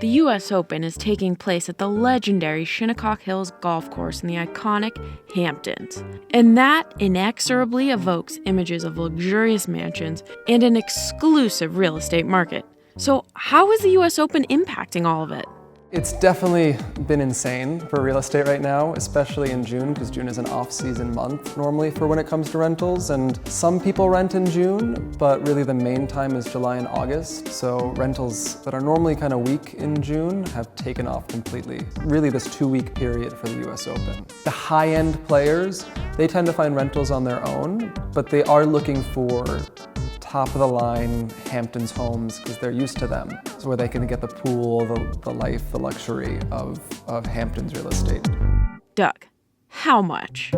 The US Open is taking place at the legendary Shinnecock Hills golf course in the iconic Hamptons. And that inexorably evokes images of luxurious mansions and an exclusive real estate market. So how is the US Open impacting all of it? It's definitely been insane for real estate right now, especially in June, because June is an off-season month normally for when it comes to rentals. And some people rent in June, but really the main time is July and August. So rentals that are normally kind of weak in June have taken off completely. Really this 2-week period for the US Open. The high-end players, they tend to find rentals on their own, but they are looking for top-of-the-line Hamptons homes because they're used to them. So where they can get the pool, the life, the luxury of Hamptons real estate. Doug, how much?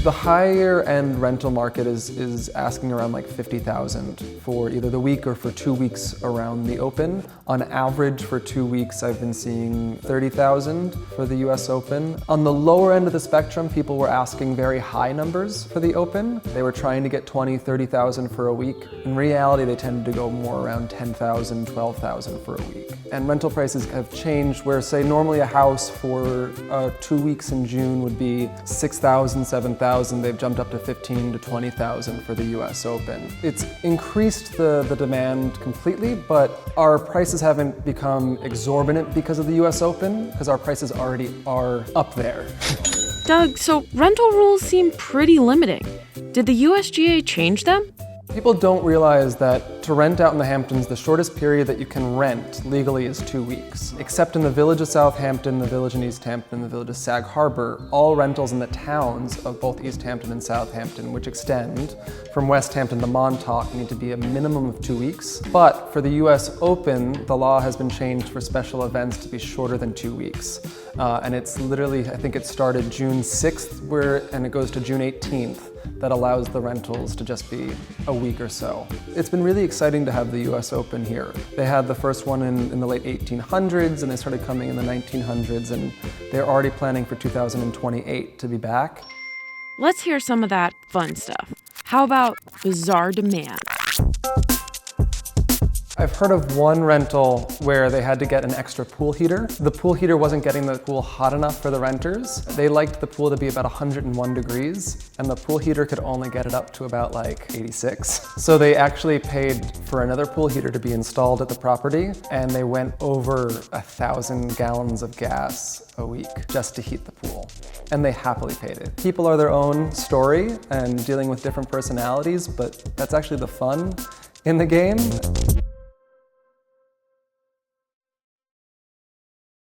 The higher end rental market is asking around like $50,000 for either the week or for 2 weeks around the Open. On average for 2 weeks, I've been seeing $30,000 for the US Open. On the lower end of the spectrum, people were asking very high numbers for the Open. They were trying to get $20,000, $30,000 for a week. In reality, they tended to go more around $10,000, $12,000 for a week. And rental prices have changed where, say, normally a house for 2 weeks in June would be $6,000, $7,000. They've jumped up to $15,000 to $20,000 for the US Open. It's increased the demand completely, but our prices haven't become exorbitant because of the US Open, because our prices already are up there. Doug, so rental rules seem pretty limiting. Did the USGA change them? People don't realize that to rent out in the Hamptons, the shortest period that you can rent legally is 2 weeks. Except in the village of Southampton, the village in East Hampton, the village of Sag Harbor, all rentals in the towns of both East Hampton and Southampton, which extend from West Hampton to Montauk, need to be a minimum of 2 weeks. But for the US Open, the law has been changed for special events to be shorter than 2 weeks. And it's literally, I think it started June 6th, and it goes to June 18th. That allows the rentals to just be a week or so. It's been really exciting to have the US Open here. They had the first one in the late 1800s, and they started coming in the 1900s, and they're already planning for 2028 to be back. Let's hear some of that fun stuff. How about bizarre demand? I've heard of one rental where they had to get an extra pool heater. The pool heater wasn't getting the pool hot enough for the renters. They liked the pool to be about 101 degrees, and the pool heater could only get it up to about like 86. So they actually paid for another pool heater to be installed at the property, and they went over 1,000 gallons of gas a week just to heat the pool. And they happily paid it. People are their own story and dealing with different personalities, but that's actually the fun in the game.